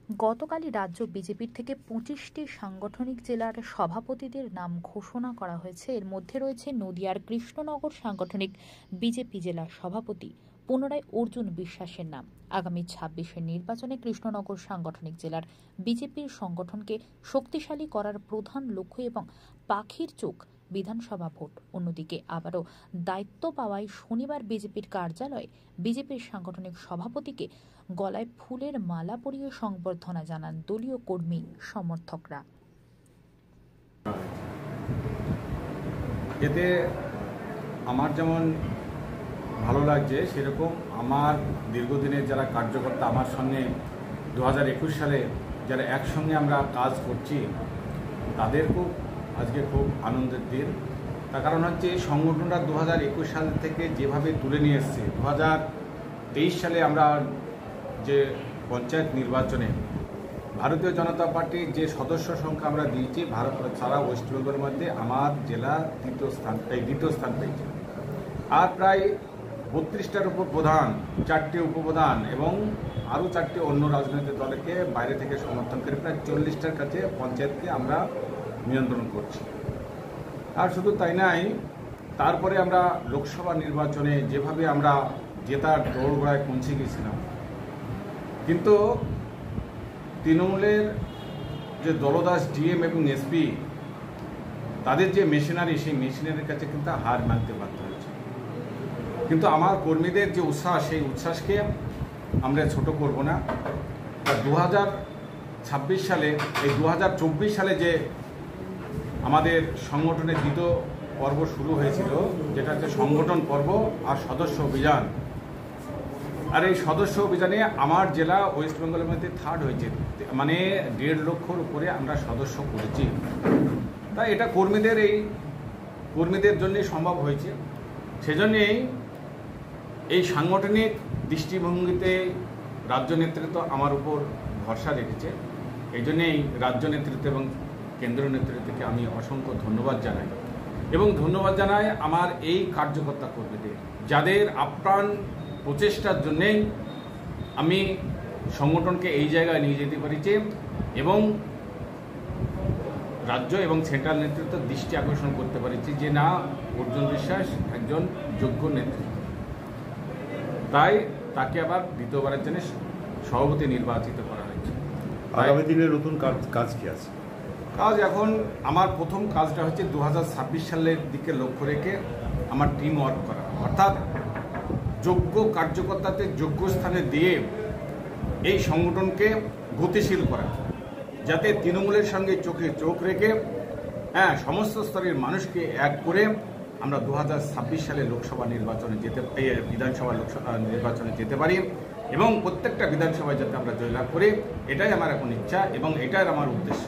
গতকালই রাজ্য বিজেপির থেকে ২৫টি সাংগঠনিক জেলার সভাপতিদের নাম ঘোষণা করা হয়েছে। এর মধ্যে রয়েছে নদিয়ার কৃষ্ণনগর সাংগঠনিক বিজেপি জেলা সভাপতি পুনরায় অর্জুন বিশ্বাসের নাম। আগামী ২৬-এর নির্বাচনে কৃষ্ণনগর সাংগঠনিক জেলার বিজেপির সংগঠনকে শক্তিশালী করার প্রধান লক্ষ্য এবং পাখির চোখ বিধানসভা ভোট। অন্যদিকে আবারও দায়িত্ব পাওয়ায় শনিবার বিজেপির কার্যালয়ে বিজেপির সাংগঠনিক সভাপতিকে গলায় ফুলের মালা পরিয়ে সংবর্ধনা জানান দলীয় কর্মী সমর্থকরা। এতে আমার যেমন ভালো লাগছে, সেরকম আমার দীর্ঘদিনের যারা কার্যকর্তা আমার সঙ্গে 2021 সালে যারা একসঙ্গে আমরা কাজ করছি, তাদেরকেও আজকে খুব আনন্দের দিন। তার কারণ হচ্ছে এই সংগঠনটা 2021 সাল থেকে যেভাবে তুলে নিয়ে এসছে, 2023 সালে আমরা যে পঞ্চায়েত নির্বাচনে ভারতীয় জনতা পার্টির যে সদস্য সংখ্যা আমরা দিয়েছি, ভারত সারা ওয়েস্ট বেঙ্গলের মধ্যে আমার জেলা দ্বিতীয় স্থান পেয়েছে। আর প্রায় 32টার উপর প্রধান, 4টি উপপ্রধান এবং আরও 4টি অন্য রাজনৈতিক দলকে বাইরে থেকে সমর্থন করে প্রায় 40টার কাছে পঞ্চায়েতকে আমরা নিয়ন্ত্রণ করছি। আর শুধু তাই নাই, তারপরে আমরা লোকসভা নির্বাচনে যেভাবে আমরা জেতার দৌড়গোড়ায় পৌঁছে গেছিলাম, কিন্তু তৃণমূলের যে দলদাস ডিএম এবং এসপি, তাদের যে মেশিনারি, সেই মেশিনারির কাছে কিন্তু হার মানতে বাধ্য হয়েছে। কিন্তু আমার কর্মীদের যে উচ্ছ্বাস, সেই উচ্ছ্বাসকে আমরা ছোট করব না। আর 2026 সালে, এই 2024 সালে যে আমাদের সংগঠনের দ্বিতীয় পর্ব শুরু হয়েছিল, যেটা হচ্ছে সংগঠন পর্ব আর সদস্য অভিযান। আর এই সদস্য অভিযানে আমার জেলা ওয়েস্ট বেঙ্গলের মধ্যে 3rd হয়েছে, মানে 1.5 লক্ষর উপরে আমরা সদস্য করেছি। তাই এটা কর্মীদের জন্যই সম্ভব হয়েছে। সেজন্যেই এই সাংগঠনিক দৃষ্টিভঙ্গিতে রাজ্য নেতৃত্ব আমার উপর ভরসা রেখেছে। এই জন্যেই রাজ্য নেতৃত্ব এবং কেন্দ্রীয় নেতৃত্বকে আমি অসংখ্য ধন্যবাদ জানাই, এবং ধন্যবাদ জানাই আমার এই কার্যকর্তা কর্মীদের, যাদের আপ্রাণ প্রচেষ্টার জন্যেই আমি সংগঠনকে এই জায়গায় নিয়ে যেতে পেরেছি এবং রাজ্য এবং সেন্ট্রাল নেতৃত্বের দৃষ্টি আকর্ষণ করতে পেরেছি যে না, অর্জুন বিশ্বাস একজন যোগ্য নেতৃত্ব। তাই তাকে আবার দ্বিতীয়বারের জন্য সভাপতি নির্বাচিত করা হয়েছে। আগামী দিনে নতুন কাজ কি আছে? কাজ এখন আমার প্রথম কাজটা হচ্ছে 2026 সালের দিকে লক্ষ্য রেখে আমার টিম ওয়ার্ক করা, অর্থাৎ যোগ্য কার্যকর্তাদের যোগ্য স্থানে দিয়ে এই সংগঠনকে গতিশীল করা, যাতে তৃণমূলের সঙ্গে চোখে চোখ রেখে সমস্ত স্তরের মানুষকে এক করে আমরা 2026 সালে লোকসভা নির্বাচনে বিধানসভা নির্বাচনে যেতে পারি এবং প্রত্যেকটা বিধানসভায় যাতে আমরা জয়লাভ করি, এটাই আমার এখন ইচ্ছা এবং এটাই আমার উদ্দেশ্য।